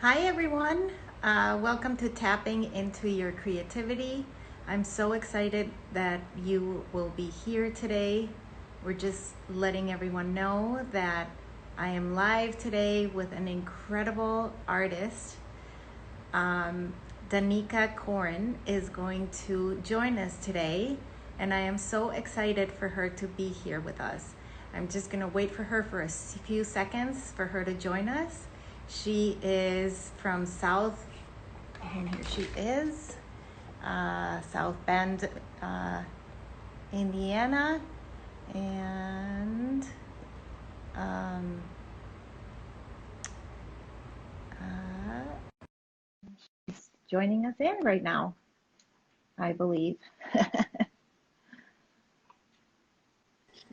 Hi everyone, welcome to Tapping into Your Creativity. I'm so excited that you will be here today. We're just letting everyone know that I am live today with an incredible artist. Danica Corin is going to join us today, and I am so excited for her to be here with us. I'm just going to wait for her for a few seconds for her to join us. She is from and here she is, South Bend, Indiana, and she's joining us in right now, I believe.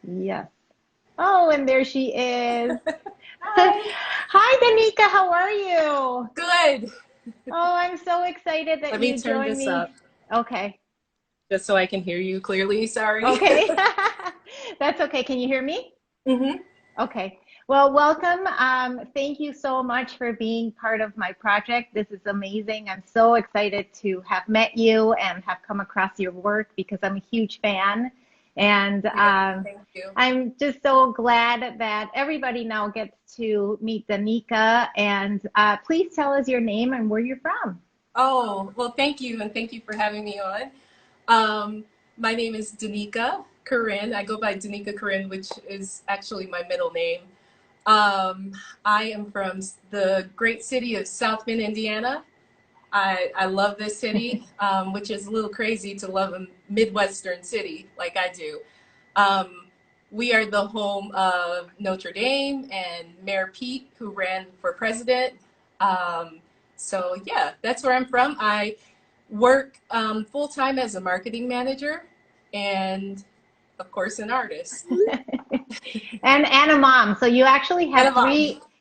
Yes. Oh, and there she is. Hi. Hi, Danica. How are you? Good. Oh, I'm so excited that Let me you turn joined this up me. Okay. just so I can hear you clearly. Sorry. Okay. That's okay. Can you hear me? hmm Okay. Well, welcome. Thank you so much for being part of my project. This is amazing. I'm so excited to have met you and have come across your work because I'm a huge fan. And Yeah, thank you. I'm just so glad that everybody now gets to meet Danica. And please tell us your name and where you're from. Oh, well, thank you, and thank you for having me on. Um, my name is Danica Corin. I go by Danica Corin, which is actually my middle name. Um, I am from the great city of South Bend, Indiana. I love this city, which is a little crazy to love a Midwestern city like I do. Um, we are the home of Notre Dame and Mayor Pete, who ran for president. Um, so, yeah, that's where I'm from. I work full time as a marketing manager and, of course, an artist And a mom. So you actually and have a mom.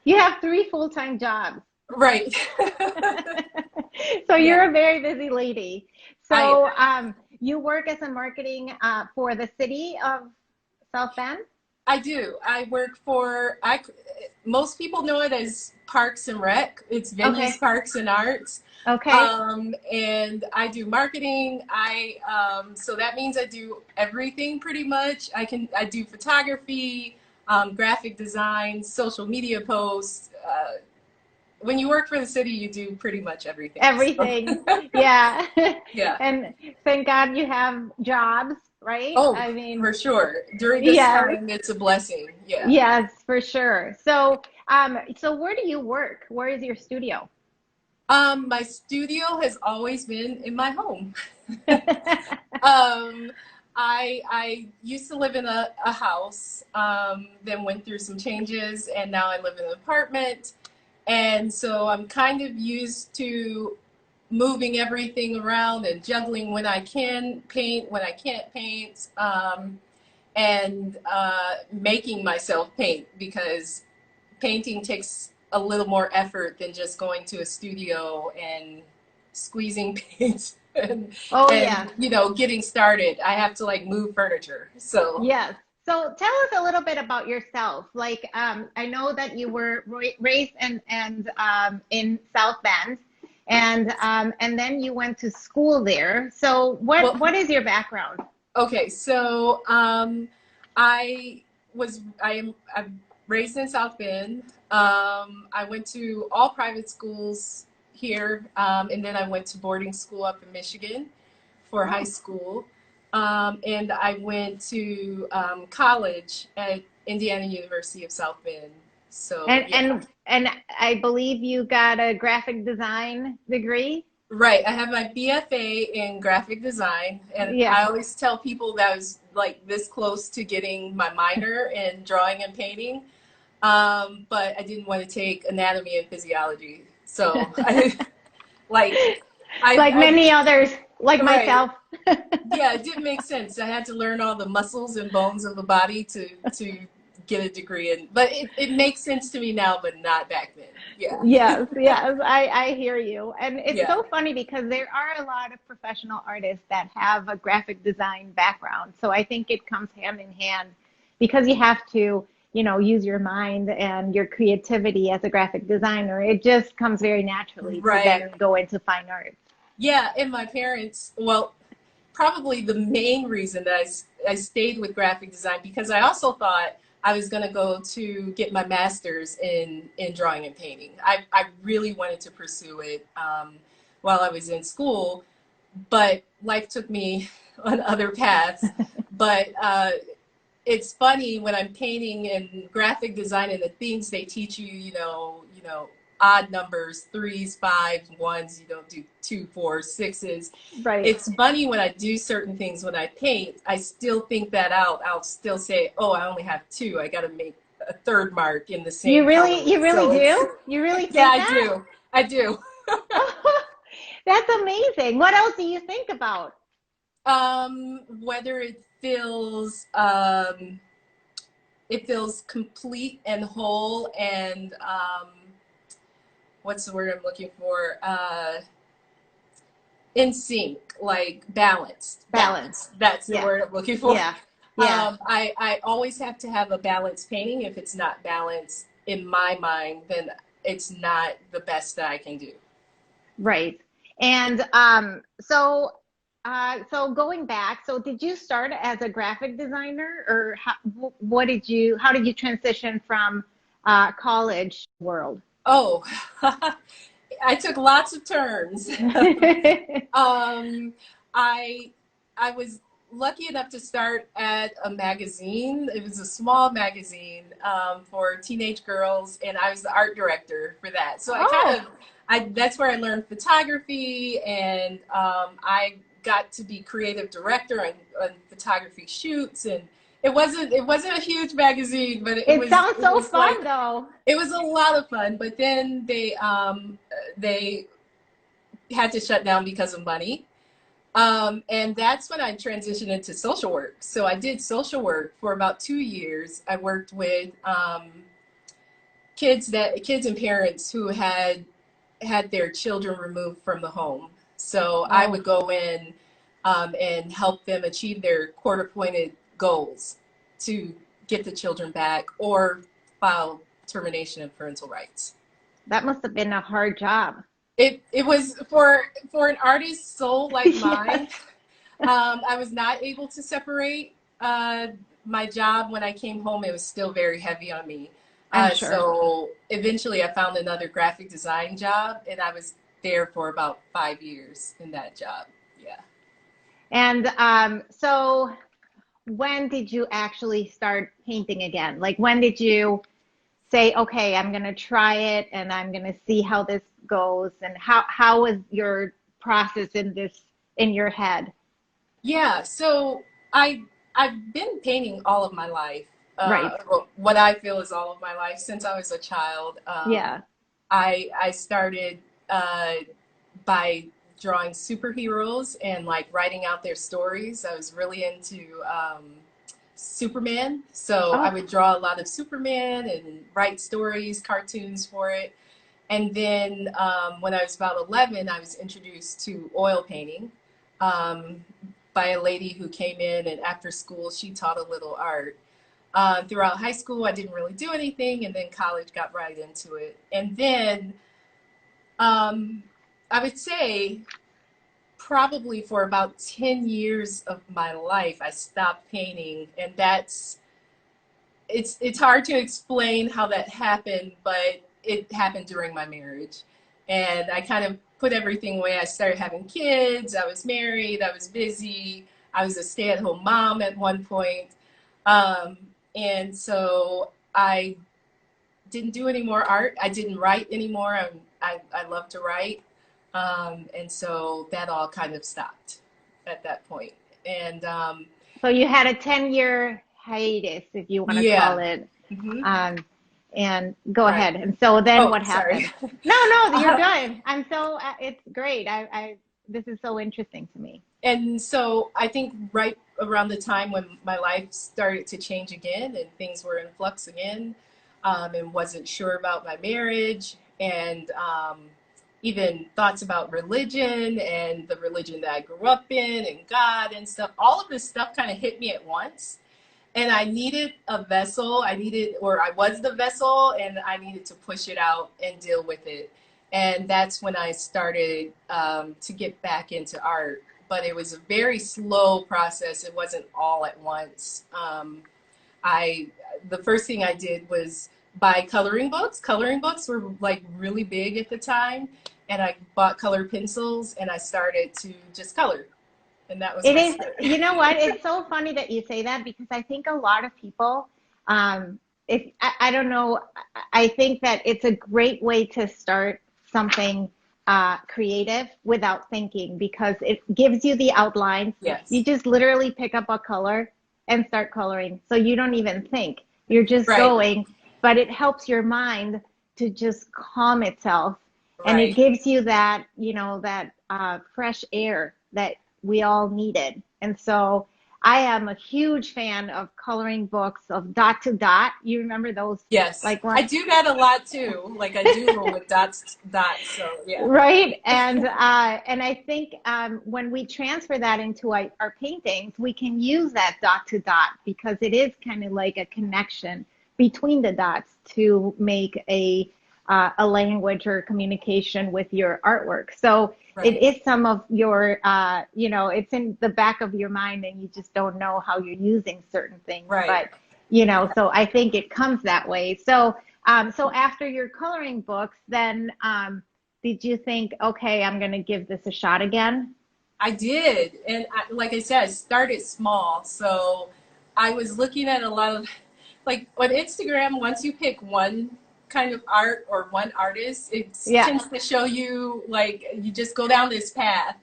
you have three full-time jobs. Right. So Yeah, you're a very busy lady. I am. So you work as a marketing for the city of South Bend? I do. I work for, most people know it as Parks and Rec. It's venues, Okay. parks, and arts. Okay. And I do marketing. So that means I do everything pretty much. I do photography, graphic design, social media posts. When you work for the city, you do pretty much everything. So, Everything. Yeah. yeah. And thank God you have jobs, right? Oh, I mean, for sure. During this yes. time, it's a blessing. Yeah. Yes, for sure. So so where do you work? Where is your studio? My studio has always been in my home. um, I used to live in a house, then went through some changes, and now I live in an apartment. And so I'm kind of used to moving everything around and juggling when I can paint, when I can't paint, and making myself paint because painting takes a little more effort than just going to a studio and squeezing paint Oh and yeah. getting started. I have to like move furniture. So Yes. So tell us a little bit about yourself. Like, I know that you were raised and in South Bend, and then you went to school there. So well, what is your background? okay, so I I'm raised in South Bend. I went to all private schools here, and then I went to boarding school up in Michigan for high Oh, school. And I went to college at Indiana University of South Bend. So and yeah, and and I believe you got a graphic design degree. right. I have my BFA in graphic design, and Yeah. I always tell people that I was like this close to getting my minor in drawing and painting, but I didn't want to take anatomy and physiology. So I like Like many others, like right. myself. Yeah, it didn't make sense. I had to learn all the muscles and bones of the body to get a degree in. But it makes sense to me now, but not back then. Yeah. Yes, yes, I hear you. And it's Yeah. so funny because there are a lot of professional artists that have a graphic design background. So I think it comes hand in hand because you have to, use your mind and your creativity as a graphic designer. It just comes very naturally to Right. then go into fine art. Yeah, and my parents, well, probably the main reason that I stayed with graphic design, because I also thought I was going to go to get my master's in drawing and painting. I really wanted to pursue it while I was in school, but life took me on other paths. But it's funny when I'm painting and graphic design and the things they teach you, odd numbers, threes, fives, ones, you don't do two, four, sixes. Right. It's funny when I do certain things when I paint, I still think that out. I'll still say, oh, I only have two. I got to make a third mark in the same color. You really So do? You really think yeah, that? I do. That's amazing. What else do you think about? Whether it feels complete and whole and what's the word I'm looking for? In sync, like balanced. Balance. That's the Yeah. word I'm looking for. Yeah. Yeah. I always have to have a balanced painting. If it's not balanced in my mind, then it's not the best that I can do. Right. And so going back, so did you start as a graphic designer, or how did you transition from college world? Oh, I took lots of turns. Um, I I was lucky enough to start at a magazine. It was a small magazine for teenage girls, and I was the art director for that. So that's where I learned photography, and I got to be creative director on photography shoots. And it wasn't a huge magazine, but It sounds so was fun like though. it was a lot of fun. But then they had to shut down because of money. And that's when I transitioned into social work. So I did social work for about 2 years. I worked with kids and parents who had their children removed from the home. So I Oh, would go in and help them achieve their court-appointed goals to get the children back or file termination of parental rights. that must have been a hard job. It was for an artist's soul like Yes, mine. I was not able to separate my job when I came home. It was still very heavy on me. I'm sure. So eventually I found another graphic design job, and I was there for about 5 years in that job. Yeah. And so when did you actually start painting again? Like when did you say, okay, I'm gonna try it and I'm gonna see how this goes, and how was your process in your head? Yeah. So I've been painting all of my life. Right. Well, what I feel is all of my life since I was a child. Yeah. I started by drawing superheroes and like writing out their stories. I was really into Superman, so I Oh, would draw a lot of Superman and write stories, cartoons for it. And then when I was about 11, I was introduced to oil painting um, by a lady who came in, and after school, she taught a little art. Throughout high school, I didn't really do anything, and then college got right into it. And then um, I would say probably for about 10 years of my life, I stopped painting, and it's hard to explain how that happened, but it happened during my marriage. And I kind of put everything away. I started having kids, I was married, I was busy, I was a stay-at-home mom at one point. Um, and so I didn't do any more art. I didn't write anymore. I love to write. And so that all kind of stopped at that point. And so you had a 10-year hiatus, if you want to call yeah. it. Hmm. Um, and go Right. ahead. And so then Oh, what sorry. happened? No, no, you're good. I'm so, it's great. This is so interesting to me. And so I think right around the time when my life started to change again and things were in flux again, and wasn't sure about my marriage, and even thoughts about religion and the religion that I grew up in and God and stuff, all of this stuff kind of hit me at once. And I needed a vessel. I was the vessel, and I needed to push it out and deal with it. And that's when I started to get back into art. But it was a very slow process. It wasn't all at once. I the first thing I did was buy coloring books. Coloring books were like really big at the time, and I bought color pencils and I started to just color. And that was It my is, start. you know what? It's so funny that you say that because I think a lot of people, if I don't know, I think that it's a great way to start something creative without thinking because it gives you the outlines. You Yes. just literally pick up a color and start coloring. So you don't even think. You're just Right. going, but it helps your mind to just calm itself. And it Right. gives you that, you know, that fresh air that we all needed. And so I am a huge fan of coloring books of dot to dot. You remember those Yes. like I one, do that a lot too. Like I doodle with dots. So yeah. right? And I think when we transfer that into our paintings, we can use that dot to dot because it is kind of like a connection between the dots to make a language or communication with your artwork. So it Right. is some of your, you know, it's in the back of your mind and you just don't know how you're using certain things. Right. But, you know, so I think it comes that way. So, so after your coloring books, then did you think, okay, I'm going to give this a shot again? I did. And like I said, I started small. So I was looking at a lot of, like on Instagram, once you pick one kind of art or one artist, it Yeah. tends to show you like you just go down this path.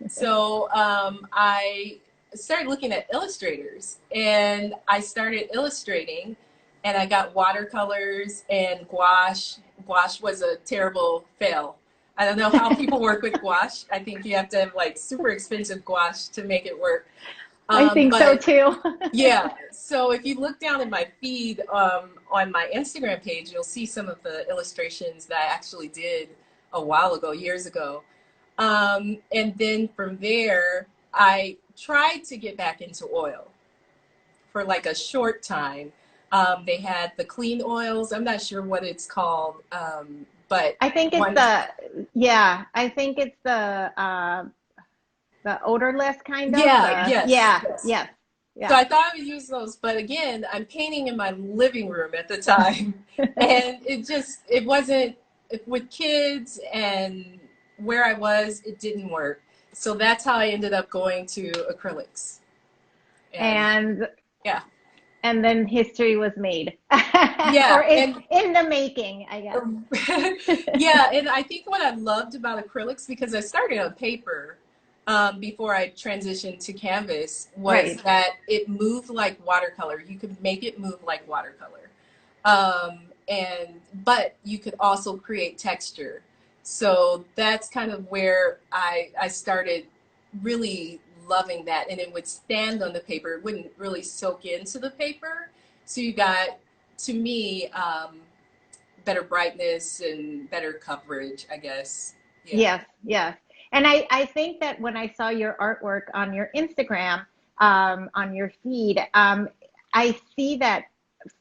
So I started looking at illustrators and I started illustrating and I got watercolors and gouache. Gouache was a terrible fail. I don't know how people work with gouache. I think you have to have like super expensive gouache to make it work. I think so But too. yeah, so if you look down in my feed on my Instagram page, you'll see some of the illustrations that I actually did a while ago, years ago. And then from there, I tried to get back into oil for like a short time. They had the clean oils. I'm not sure what it's called, but I think it's one, yeah, I think it's the odorless kind of yeah, yes, yeah, yes. yes, So yeah. I thought I would use those, but again, I'm painting in my living room at the time, and it wasn't with kids and where I was, it didn't work. So that's how I ended up going to acrylics. And And yeah, and then history was made. yeah, Or and in the making, I guess. yeah, and I think what I loved about acrylics, because I started on paper before I transitioned to canvas, was Right. that it moved like watercolor. You could make it move like watercolor. And but you could also create texture. So that's kind of where I started really loving that. And it would stand on the paper. It wouldn't really soak into the paper. So you got, to me, better brightness and better coverage, I guess. Yeah. Yes, yes. And I think that when I saw your artwork on your Instagram, on your feed, I see that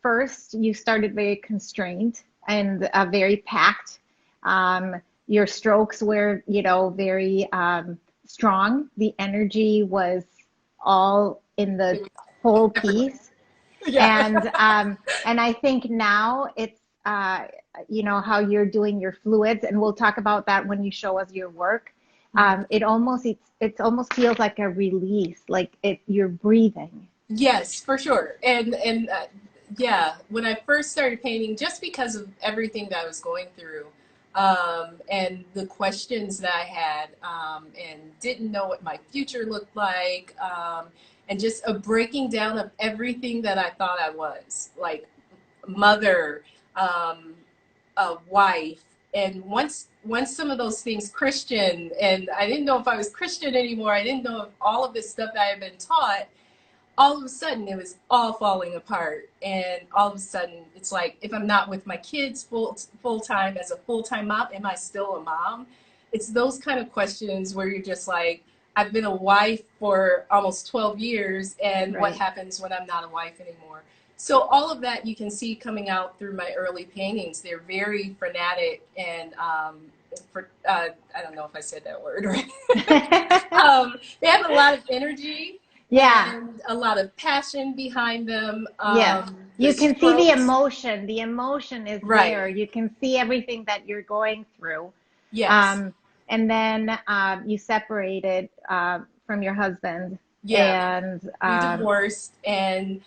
first you started very constrained and very packed. Your strokes were, you know, very strong. The energy was all in the whole Everywhere. piece. Yeah. And I think now it's you know how you're doing your fluids, and we'll talk about that when you show us your work. It almost feels like a release, like you're breathing. Yes, for sure. And yeah, when I first started painting, just because of everything that I was going through, and the questions that I had, and didn't know what my future looked like, and just a breaking down of everything that I thought I was, like mother, um, a wife. And once some of those things, Christian, and I didn't know if I was Christian anymore. I didn't know if all of this stuff that I had been taught, all of a sudden it was all falling apart. And all of a sudden it's like, if I'm not with my kids full time as a full-time mom, am I still a mom? It's those kind of questions where you're just like, I've been a wife for almost 12 years, and what Right. happens when I'm not a wife anymore. So all of that you can see coming out through my early paintings. They're very frenetic and I don't know if I said that word right. They have a lot of energy Yeah. and a lot of passion behind them. Yes. The You can see the strokes, emotion. The emotion is right? there. You can see everything that you're going through. Yes. Um, and then you separated from your husband, Yeah. and We divorced, and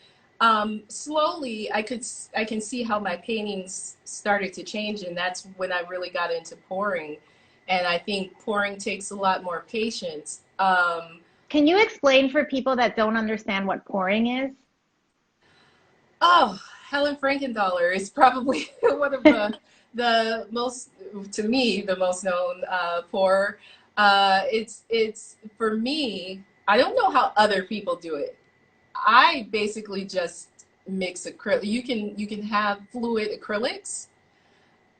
slowly I can see how my paintings started to change, and that's when I really got into pouring. And I think pouring takes a lot more patience. can you explain for people that don't understand what pouring is? Oh, Helen Frankenthaler is probably one of the most, to me, the most known pour. It's for me. I don't know how other people do it. I basically just mix acrylic. You can have fluid acrylics.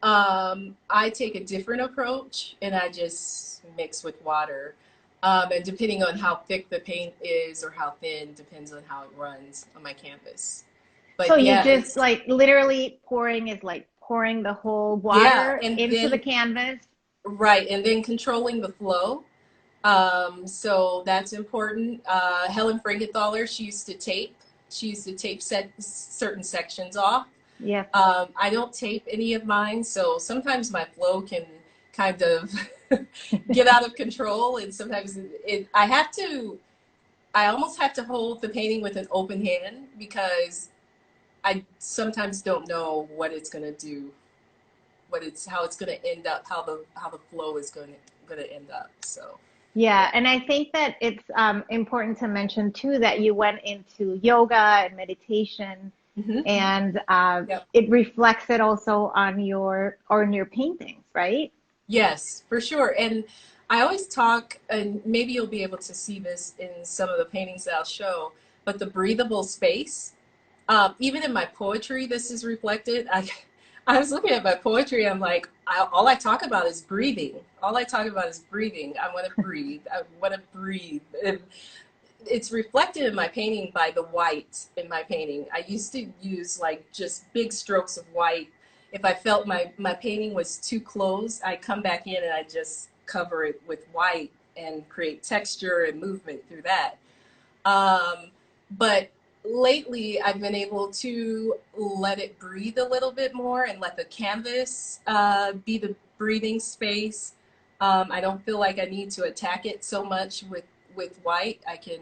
I take a different approach, and I just mix with water. And depending on how thick the paint is or how thin, depends on how it runs on my canvas. So But you yeah, just it's like literally pouring is like pouring the whole yeah, water and into the then canvas. right, and then controlling the flow. So that's important. Helen Frankenthaler, she used to tape. She used to tape certain sections off. Yes. I don't tape any of mine, so sometimes my flow can kind of get out of control, and sometimes I have to. I almost have to hold the painting with an open hand because I sometimes don't know what it's gonna do, what it's how it's gonna end up, how the flow is gonna end up. So Yeah, yeah. and I think that it's important to mention too that you went into yoga and meditation, Hmm. and Yep. it reflects it also on your paintings, right? Yes, for sure. And I always talk, and maybe you'll be able to see this in some of the paintings that I'll show, but the breathable space, even in my poetry, this is reflected. I was looking at my poetry, I'm like, all I talk about is breathing. All I talk about is breathing. I want to breathe. I want to breathe. And it's reflected in my painting by the white in my painting. I used to use like just big strokes of white. If I felt my painting was too closed, I come back in and I just cover it with white and create texture and movement through that. Um, but lately, I've been able to let it breathe a little bit more and let the canvas be the breathing space. I don't feel like I need to attack it so much with white. I can.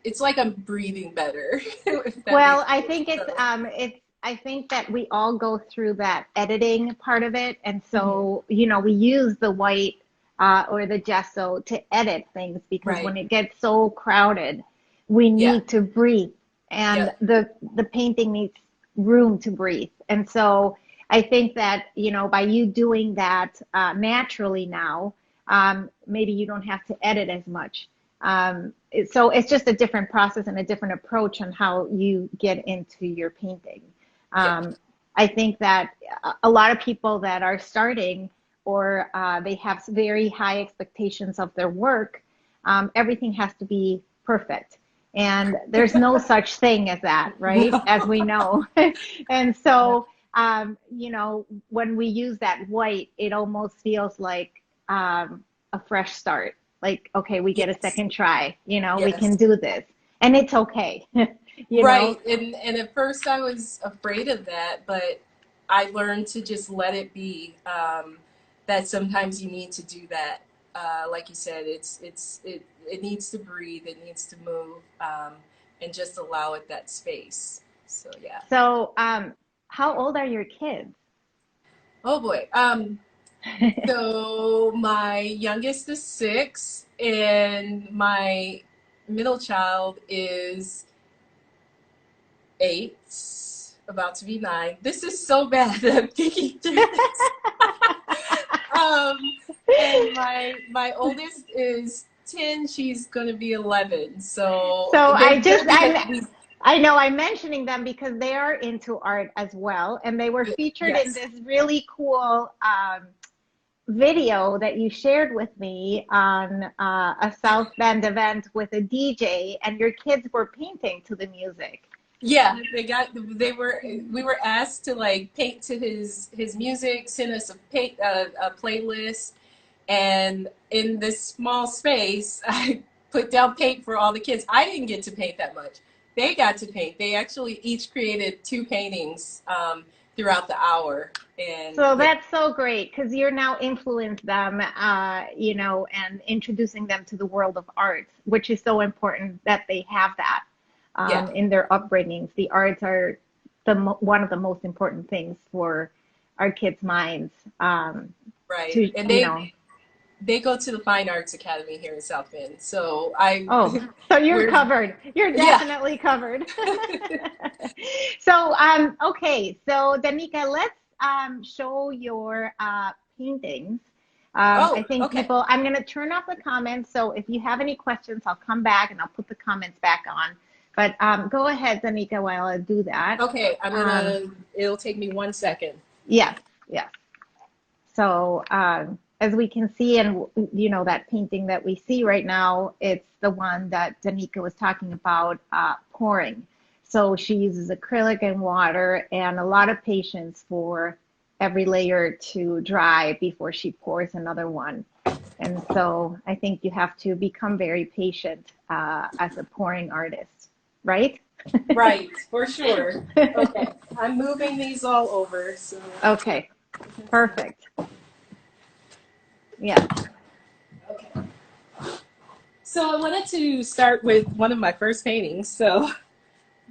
It's like I'm breathing better, if that Well, makes I sense. think So, it's I think that we all go through that editing part of it, and mhm. so we use the white or the gesso to edit things because when Right. it gets so crowded, we Yeah. need to breathe, and Yep. the painting needs room to breathe. And so I think that by you doing that naturally now, maybe you don't have to edit as much. So it's just a different process and a different approach on how you get into your painting. Yeah. Um, I think that a lot of people that are starting, or they have very high expectations of their work, everything has to be perfect. And there's no such thing as that, right? As we know. And No. so, when we use that white, it almost feels like a fresh start. Like, okay, we get a Yes. second try, we can Yes. do this. And it's okay, you know? Right. And at first I was afraid of that, but I learned to just let it be. That sometimes you need to do that. Like you said, it needs to breathe, it needs to move, and just allow it that space. So yeah. So, how old are your kids? Oh boy. So my youngest is 6, and my middle child is 8, about to be 9. This is so bad that I'm thinking through this. Um, and my oldest is 10. She's gonna be 11. So So they're gonna be these. I know I'm mentioning them because they are into art as well, and they were featured in Yes. this really cool video that you shared with me on a South Bend event with a DJ, and your kids were painting to the music. Yeah, we were asked to like paint to his music, send us a playlist, and in this small space, I put down paint for all the kids. I didn't get to paint that much. They got to paint. They actually each created 2 paintings throughout the hour. And So that's so great because you're now influencing them, you know, and introducing them to the world of art, which is so important that they have that in their upbringings. The arts are one of the most important things for our kids' minds. right. To, And you know. they go to the Fine Arts Academy here in South Bend. So so you're covered. You're definitely covered. So, okay. So Danica, let's show your paintings. I think people, I'm going to turn off the comments. So if you have any questions, I'll come back and I'll put the comments back on. But go ahead, Danica, while I do that. Okay. It'll take me 1 second. Yes. Yes. So, as we can see, and you know, that painting that we see right now, it's the one that Danica was talking about, pouring. So she uses acrylic and water and a lot of patience for every layer to dry before she pours another one. And so I think you have to become very patient as a pouring artist, right? Right, for sure. Okay, I'm moving these all over. So. Okay, perfect. Yeah. Okay. So I wanted to start with one of my first paintings. So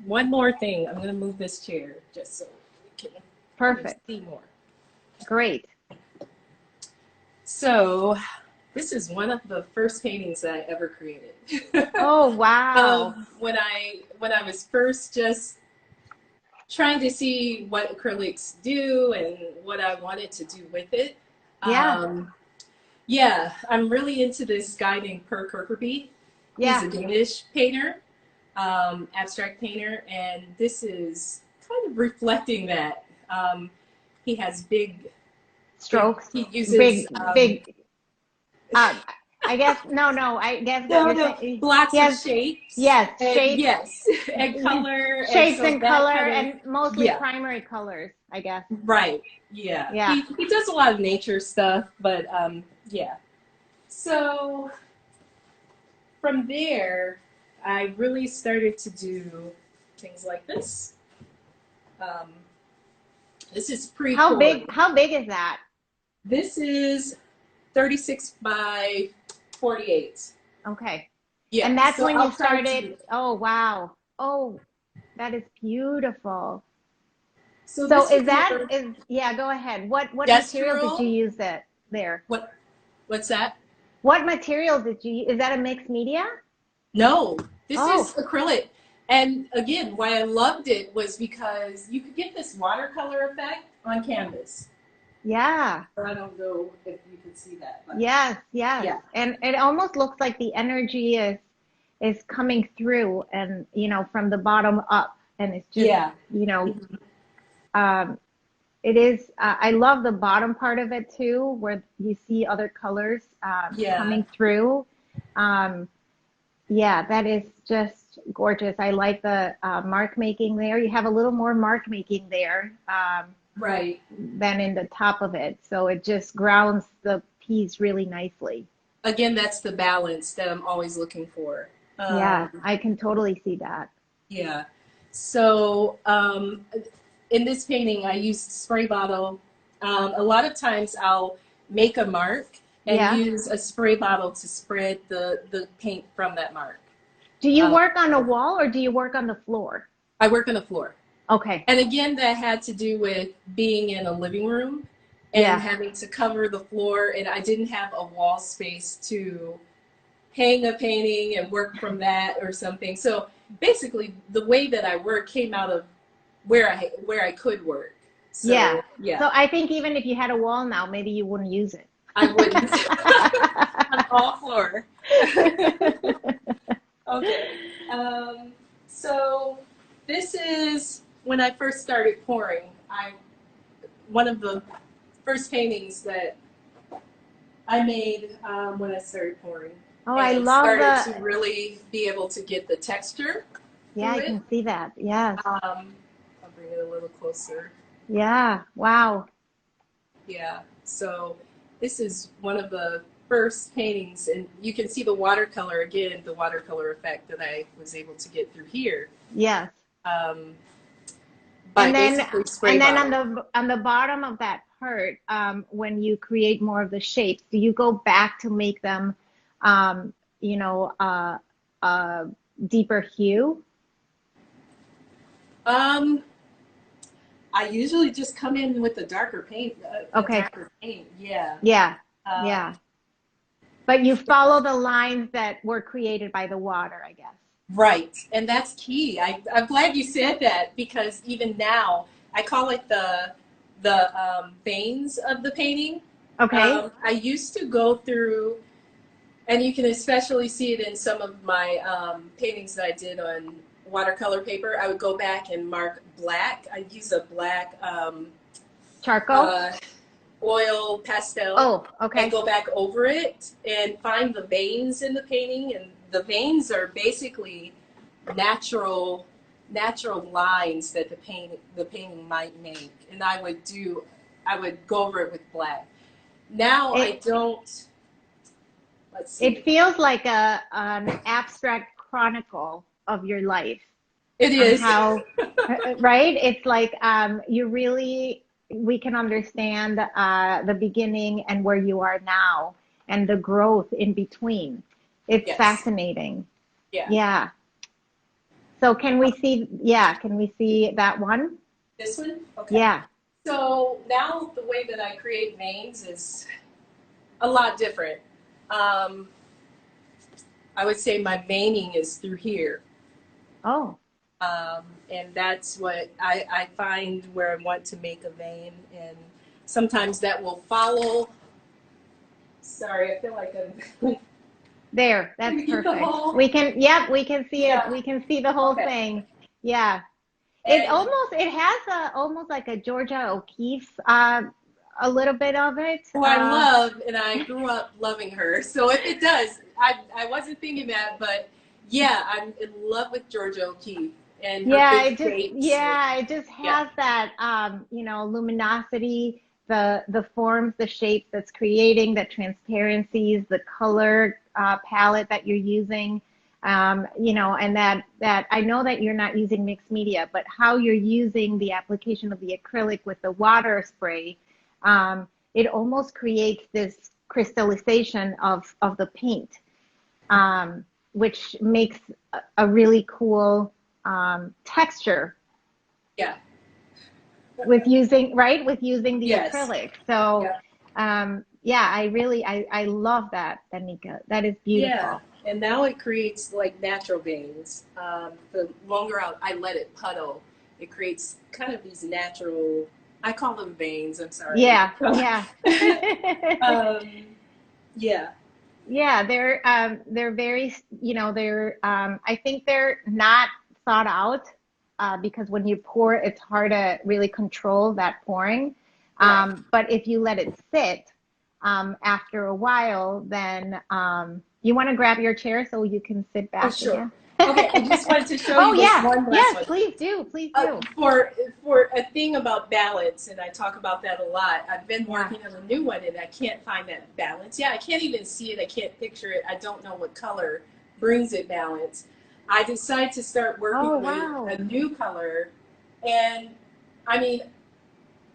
one more thing. I'm going to move this chair just so we can see more. Great. So this is one of the first paintings that I ever created. Oh, wow. When I was first just trying to see what acrylics do and what I wanted to do with it. Yeah, I'm really into this guy named Per Kirkerby. Yeah. He's a Danish painter, abstract painter, and this is kind of reflecting that. He has big strokes. He uses big. I guess I guess lots of shapes. Yes, and, shapes. Yes, and color. Shapes and color and mostly primary colors, I guess. Right. Yeah. Yeah. He does a lot of nature stuff, but yeah. So from there, I really started to do things like this. This is pre. How big is that? This is 36 by 48. Okay. Yeah. And that's when you started. Oh, wow. Oh, that is beautiful. So is that yeah, go ahead. What material did you use there? What's that? What material did you use? Is that a mixed media? No, this is acrylic. And again, why I loved it was because you could get this watercolor effect on canvas. Yeah. I don't know if you can see that. But yes. Yeah. And it almost looks like the energy is coming through and, you know, from the bottom up. And it's just, you know, it is, I love the bottom part of it too, where you see other colors coming through. Yeah, that is just gorgeous. I like the mark making there. You have a little more mark making there. Right. Than in the top of it. So it just grounds the piece really nicely. Again, that's the balance that I'm always looking for. Yeah, I can totally see that. Yeah. So in this painting, I used spray bottle. A lot of times I'll make a mark and use a spray bottle to spread the paint from that mark. Do you work on a wall or do you work on the floor? I work on the floor. Okay. And again, that had to do with being in a living room and having to cover the floor, and I didn't have a wall space to hang a painting and work from that or something. So basically, the way that I work came out of where I could work. So, yeah. So I think even if you had a wall now, maybe you wouldn't use it. I wouldn't. On all floor. Okay. So this is when I first started pouring. One of the first paintings that I made when I started pouring. Oh, I And love started the, to really be able to get the texture yeah, through I it. can see that. Yes. I'll bring it a little closer. Yeah. Wow. Yeah, so this is one of the first paintings, and you can see the watercolor again, the watercolor effect that I was able to get through here Yes. um, by And then basically spray on bottle. the bottom of that part, when you create more of the shapes, do you go back to make them, um, you know, a deeper hue? Um, I usually just come in with a darker paint, a Okay. darker paint. Yeah. Yeah. Um, Yeah. But you follow the lines that were created by the water, I guess. right, and that's key. I'm glad you said that because even now I call it the veins of the painting. Okay. I used to go through. And you can especially see it in some of my paintings that I did on watercolor paper. I would go back and mark black. I'd use a black Charcoal? uh, oil pastel Oh, and okay. go back over it and find the veins in the painting. And the veins are basically natural lines that the painting might make. And I would go over it with black. Now I It don't. Let's it see. feels like an abstract chronicle of your life It on is. how, right? It's like you really, we can understand the beginning and where you are now and the growth in between. It's Yes. fascinating. Yeah. Yeah. So can we see, yeah, can we see that one? This one? Okay. Yeah. So now the way that I create veins is a lot different. Um, I would say my veining is through here. Oh, And that's what I find where I want to make a vein. And sometimes that will follow. Sorry, I feel like I'm there. That's you get the perfect. whole. We can, yep, we can see it. Yeah. We can see the whole Okay. thing. Yeah. And It has almost like a Georgia O'Keeffe, a little bit of it. who I love, and I grew up loving her. So if it does, I wasn't thinking that, but yeah, I'm in love with Georgia O'Keeffe and her big shapes. And, it just yeah, has that, luminosity, the forms, the shapes that's creating, the transparencies, the color palette that you're using. And that I know that you're not using mixed media, but how you're using the application of the acrylic with the water spray, it almost creates this crystallization of the paint, which makes a really cool texture yeah, with using, right, with using the yes, acrylic. So, yeah, yeah, I love that, Danica. That is yeah. beautiful. And now it creates like natural veins. The longer I let it puddle, it creates kind of these natural. I call them veins. I'm sorry. Yeah, yeah. um, yeah, Yeah, they're very, I think they're not thought out, because when you pour, it's hard to really control that pouring. right. But if you let it sit, after a while, then you want to grab your chair so you can sit Oh, back sure. again. Okay, I just wanted to show Oh you this yeah, one last yes, one. please do, please do. For a thing about balance, and I talk about that a lot. I've been Yeah. working on a new one, and I can't find that balance. Yeah, I can't even see it. I can't picture it. I don't know what color brings it balance. I decided to start Oh working with wow. a new color, and I mean,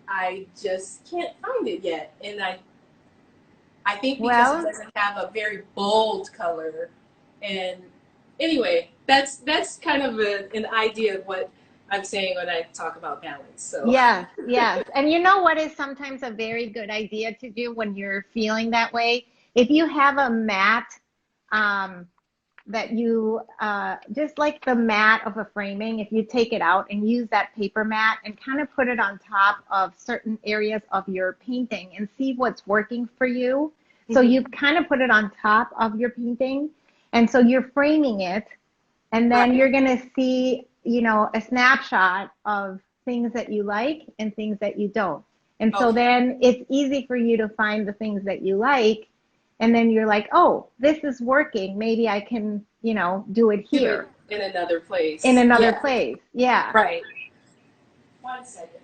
I just can't find it yet. And I think because it Well, doesn't have a very bold color. And anyway, that's kind of an idea of what I'm saying when I talk about balance. So yes, yes. And you know what is sometimes a very good idea to do when you're feeling that way? If you have a mat, um, that you, just like the mat of a framing, if you take it out and use that paper mat and kind of put it on top of certain areas of your painting and see what's working for you. So you kind of put it on top of your painting. And so you're framing it, and then right. you're going to see, a snapshot of things that you like and things that you don't. And so Okay. then it's easy for you to find the things that you like, and then you're like, oh, this is working. Maybe I can, you know, do it Do here it in another place. in another Yeah. place. Yeah. Right. 1 second.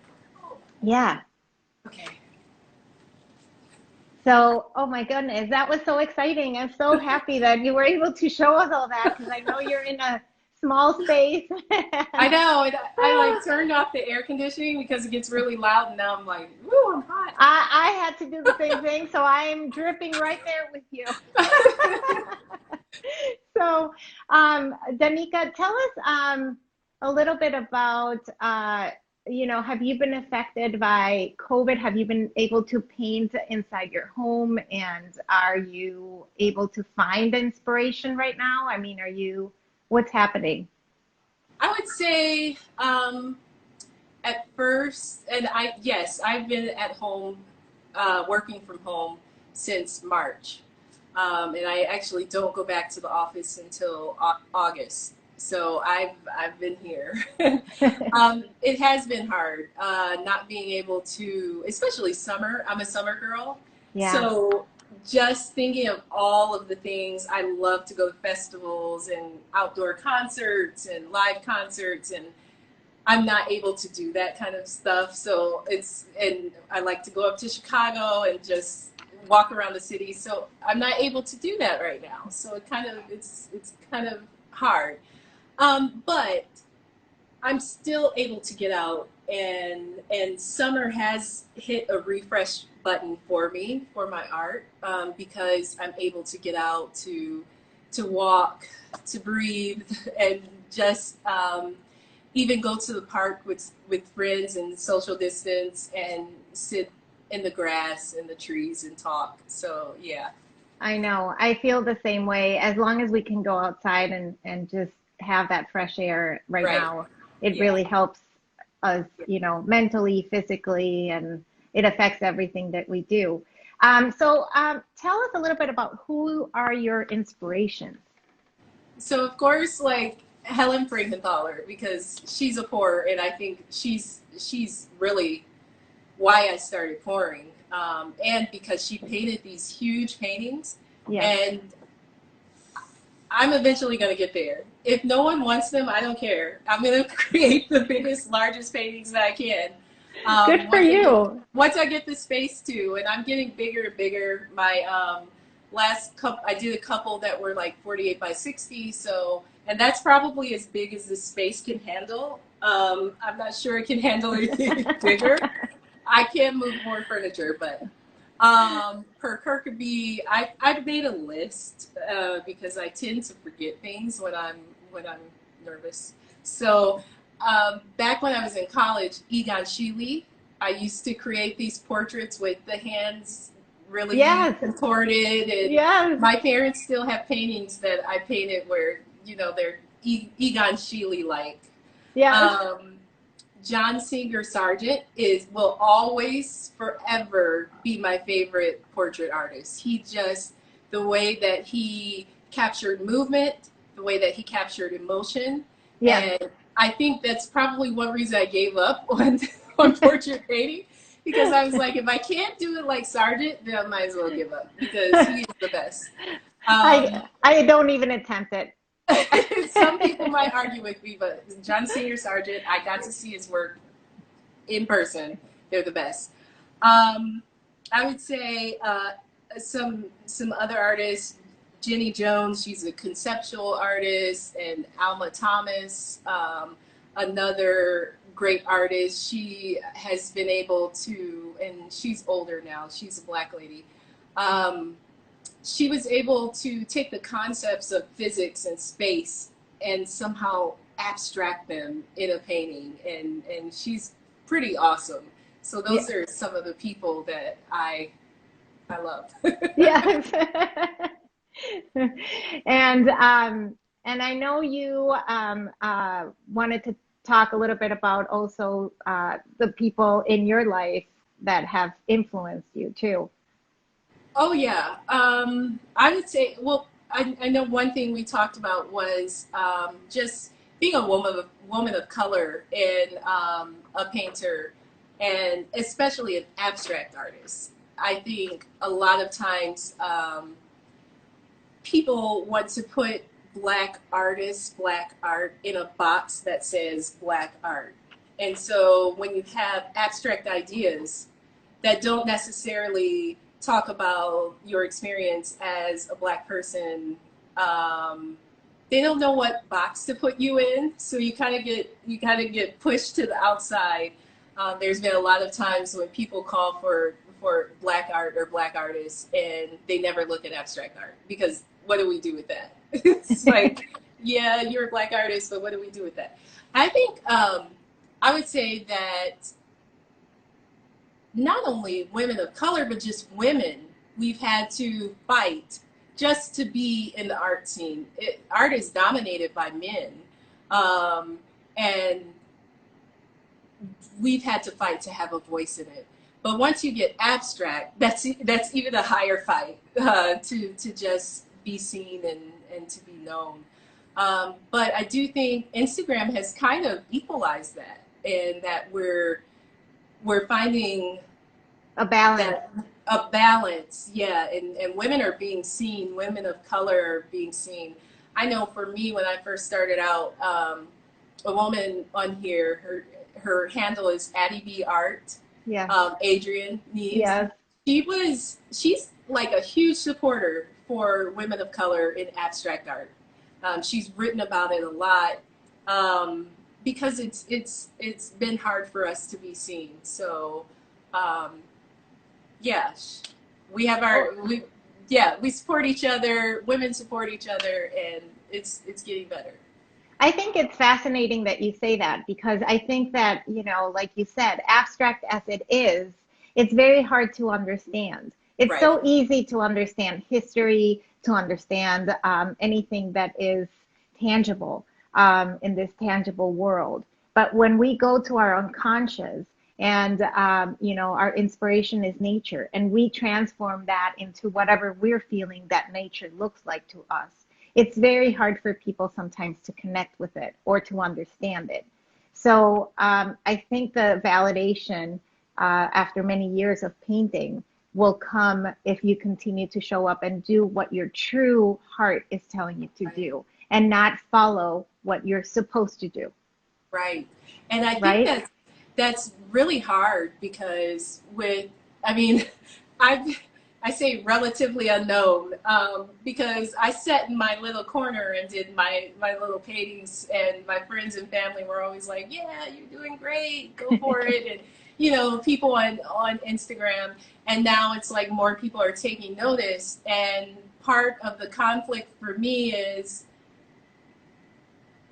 Yeah. Okay. So, oh my goodness, that was so exciting. I'm so happy that you were able to show us all that, because I know you're in a small space. I know. I like turned off the air conditioning because it gets really loud, and now I'm like, ooh, I'm hot. I had to do the same thing, so I'm dripping right there with you. So, Danica, tell us a little bit about, you know, have you been affected by COVID? Have you been able to paint inside your home? And are you able to find inspiration right now? I mean, what's happening? I would say at first, and yes, I've been at home, working from home since March. And I actually don't go back to the office until August. So I've been here. It has been hard, not being able to, especially summer. I'm a summer girl. Yeah. So just thinking of all of the things, I love to go to festivals and outdoor concerts and live concerts, and I'm not able to do that kind of stuff. So and I like to go up to Chicago and just walk around the city. So I'm not able to do that right now. So it's kind of hard. But I'm still able to get out, and summer has hit a refresh button for me for my art, because I'm able to get out to walk, to breathe, and just even go to the park with friends and social distance and sit in the grass and the trees and talk. So yeah. I know. I feel the same way. As long as we can go outside and just have that fresh air right now, it really helps us, you know, mentally, physically, and it affects everything that we do. So tell us a little bit about who are your inspirations? So of course, like Helen Frankenthaler, because she's a pourer, and I think she's really why I started pouring, and because she painted these huge paintings, and I'm eventually going to get there. If no one wants them, I don't care. I'm going to create the biggest, largest paintings that I can. Good for you. Once I get the space to, and I'm getting bigger and bigger. My last couple, I did a couple that were like 48 by 60. So, and that's probably as big as the space can handle. I'm not sure it can handle anything bigger. I can move more furniture, but per Kirkby, I've made a list because I tend to forget things when I'm nervous. So back when I was in college, Egon Schiele, I used to create these portraits with the hands really contorted, and my parents still have paintings that I painted where, you know, they're Egon Schiele like. John Singer Sargent will always forever be my favorite portrait artist. The way that he captured movement, the way that he captured emotion. And I think that's probably one reason I gave up on portrait painting, because I was like, if I can't do it like Sargent, then I might as well give up, because he is the best. I don't even attempt it. Some people might argue with me, but John Singer Sargent, I got to see his work in person. They're the best. I would say some other artists, Jenny Jones, she's a conceptual artist, and Alma Thomas, another great artist. She has been able to, and she's older now, she's a Black lady. She was able to take the concepts of physics and space and somehow abstract them in a painting, and she's pretty awesome. So those are some of the people that I love. Yes. And I know you wanted to talk a little bit about also the people in your life that have influenced you too. Oh yeah, I would say, well, I know one thing we talked about was just being a woman of color and a painter, and especially an abstract artist. I think a lot of times people want to put Black artists, Black art in a box that says Black art. And so when you have abstract ideas that don't necessarily talk about your experience as a Black person, they don't know what box to put you in. So you kind of get pushed to the outside. There's been a lot of times when people call for Black art or Black artists, and they never look at abstract art, because what do we do with that? It's like, yeah, you're a Black artist, but what do we do with that? I think I would say that not only women of color, but just women, we've had to fight just to be in the art scene. Art is dominated by men, and we've had to fight to have a voice in it. But once you get abstract, that's even a higher fight, to just be seen and to be known. But I do think Instagram has kind of equalized that, and that we're finding A balance. a balance, yeah, and women are being seen, women of color are being seen. I know for me, when I first started out, a woman on here, her handle is Addie B Art. Yeah. Adrian Neves. Yes. She's like a huge supporter for women of color in abstract art. She's written about it a lot, because it's been hard for us to be seen. So yeah, we have we support each other. Women support each other, and it's getting better. I think it's fascinating that you say that, because I think that, like you said, abstract as it is, it's very hard to understand. It's Right. so easy to understand history, to understand anything that is tangible in this tangible world. But when we go to our unconscious and, our inspiration is nature, and we transform that into whatever we're feeling that nature looks like to us, it's very hard for people sometimes to connect with it or to understand it. So I think the validation after many years of painting will come if you continue to show up and do what your true heart is telling you to do, and not follow what you're supposed to do. Right. And I think that's really hard, because I say relatively unknown, because I sat in my little corner and did my little paintings, and my friends and family were always like, yeah, you're doing great, go for it. And, people on Instagram, and now it's like more people are taking notice. And part of the conflict for me is,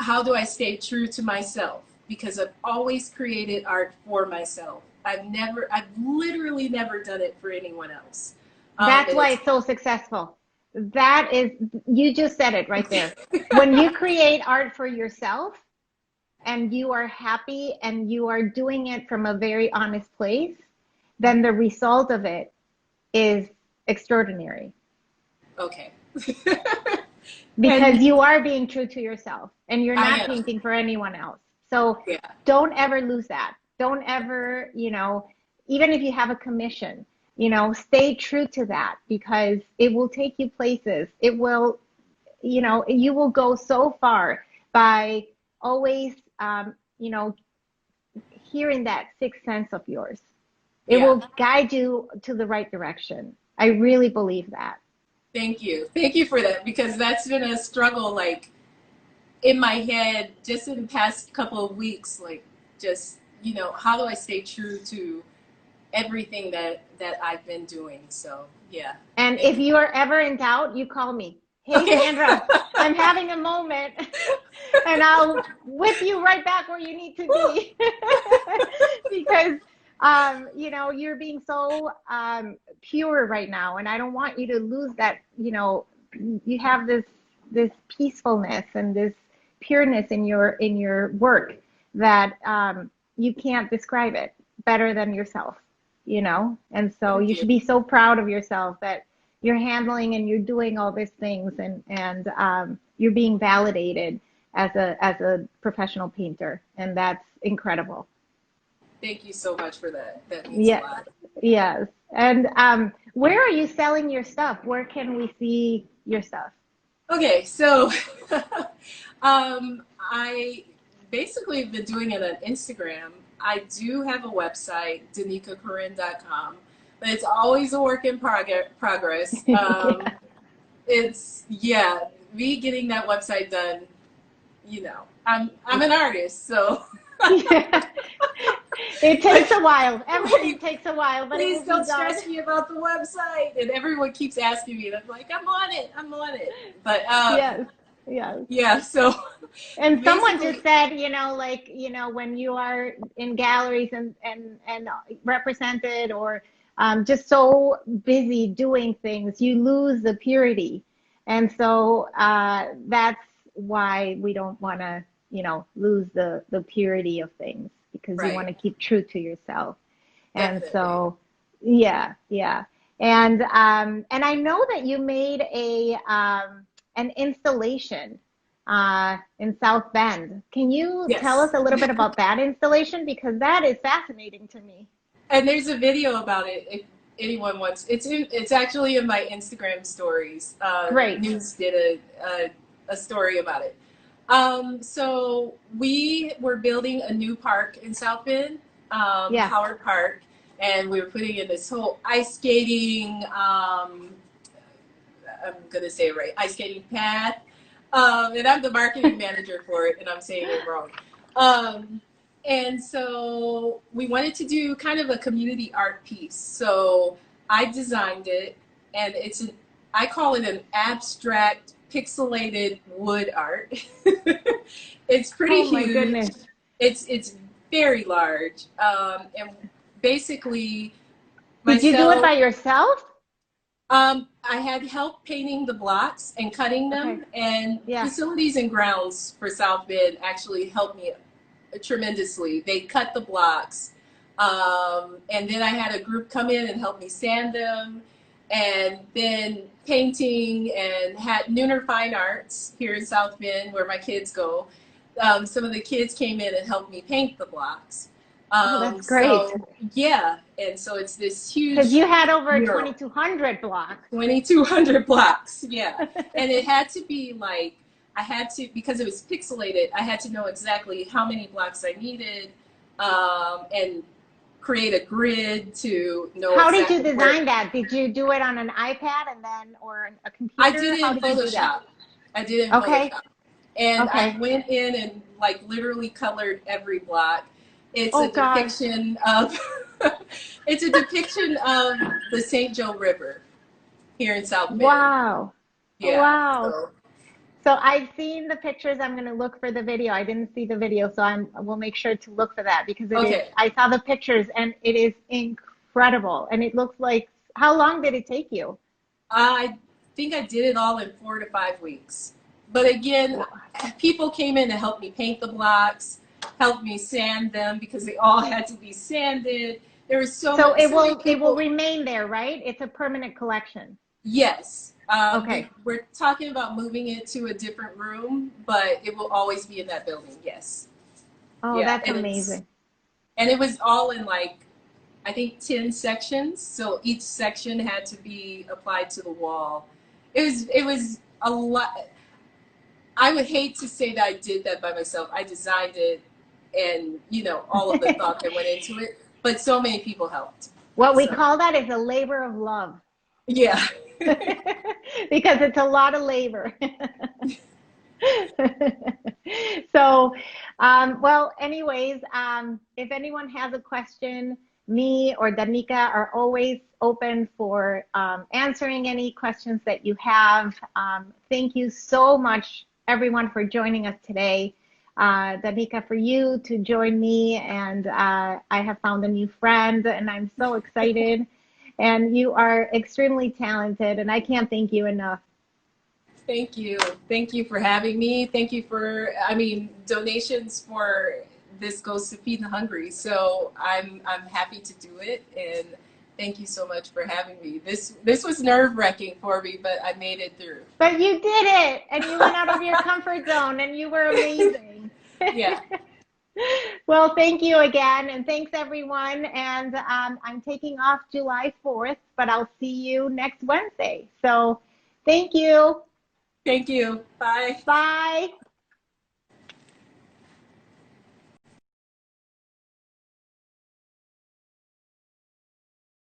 how do I stay true to myself? Because I've always created art for myself. I've literally never done it for anyone else. That's why it's so successful. That is, you just said it right there. When you create art for yourself and you are happy and you are doing it from a very honest place, then the result of it is extraordinary. Okay. Because you are being true to yourself, and you're not painting for anyone else. So don't ever lose that. Don't ever, even if you have a commission, stay true to that, because it will take you places. It will, you will go so far by always, hearing that sixth sense of yours. It will guide you to the right direction. I really believe that. Thank you. Thank you for that, because that's been a struggle, like, in my head just in the past couple of weeks, like, just, how do I stay true to everything that I've been doing? So, yeah. And if you are ever in doubt, you call me. Hey, Sandra, I'm having a moment, and I'll whip you right back where you need to be. Because, you're being so pure right now, and I don't want you to lose that. You have this peacefulness and this pureness in your work that you can't describe it better than yourself. And so you should be so proud of yourself that you're handling and you're doing all these things, and you're being validated as a professional painter, and that's incredible. Thank you so much for that. That means a lot. Yes. And where are you selling your stuff? Where can we see your stuff? Okay, so I basically have been doing it on Instagram. I do have a website, danicacorin.com, but it's always a work in progress. Yeah. It's yeah, me getting that website done. I'm an artist, so Yeah. It takes a while. Everything like, takes a while, but it please will be don't done. stress me about the website. And everyone keeps asking me, and I'm like, I'm on it. But Yes. Yes. yeah, so And someone just basically, said, like, when you are in galleries and represented or just so busy doing things, you lose the purity. And so that's why we don't want to, lose the purity of things because you want right, to keep true to yourself. And definitely. so, yeah, yeah. And I know that you made an installation in South Bend. Can you tell us Yes. a little bit about that installation? Because that is fascinating to me. And there's a video about it if anyone wants. It's actually in my Instagram stories. Great. News did a story about it. So we were building a new park in South Bend, Yeah. Howard Park, and we were putting in this whole ice skating. I'm gonna say it right, ice skating path. And I'm the marketing manager for it, and I'm saying it wrong. Um, and so we wanted to do kind of a community art piece. So I designed it, and I call it an abstract pixelated wood art. It's pretty Oh my huge. goodness. It's very large, and basically Did you do it myself. by yourself? I had help painting the blocks and cutting Okay. them, and Yeah. Facilities and Grounds for South Bend actually helped me tremendously. They cut the blocks, and then I had a group come in and help me sand them, and then painting and had Nooner Fine Arts here in South Bend where my kids go. Some of the kids came in and helped me paint the blocks. Oh, that's great. So yeah, and so it's this Because huge you had over mural. 2,200 blocks. 2,200 blocks, yeah. And it had to be like, I had to, because it was pixelated, I had to know exactly how many blocks I needed, and create a grid to know How did you exactly where. design that? Did you do it on an iPad and then, or a I did computer? it How in did you do that? Photoshop. I did it in Okay. Photoshop. And I Okay. went in and like literally colored every block. It's Oh a gosh. depiction of, it's a depiction of the St. Joe River here in South Bend. Wow. Yeah, Wow. so. So I've seen the pictures. I'm going to look for the video. I didn't see the video, so we'll make sure to look for that because it is, Okay, I saw the pictures and it is incredible. And it looks like, how long did it take you? I think I did it all in 4 to 5 weeks. But again, people came in to help me paint the blocks, help me sand them because they all had to be sanded. There was So so many it will people. remain there, right? It's a permanent collection. Yes, Okay. we're talking about moving it to a different room, but it will always be in that building. Yes, Oh, yeah, that's amazing. and it was all in like I think 10 sections, so each section had to be applied to the wall. It was a lot. I would hate to say that I did that by myself. I designed it and, all of the thought that went into it, but so many people helped. What we So, call that is a labor of love yeah. because it's a lot of labor. So, well, anyways, if anyone has a question, me or Danica are always open for answering any questions that you have. Thank you so much, everyone, for joining us today. Danica, for you to join me, and I have found a new friend, and I'm so excited. And you are extremely talented, and I can't thank you enough. Thank you. Thank you for having me. Thank you for, donations for this goes to Feed the Hungry. So I'm happy to do it, and thank you so much for having me. This was nerve-wracking for me, but I made it through. But you did it, and you went out of your comfort zone, and you were amazing. Yeah. Well, thank you again, and thanks everyone. And I'm taking off July 4th, but I'll see you next Wednesday. So thank you. Thank you. Bye. Bye.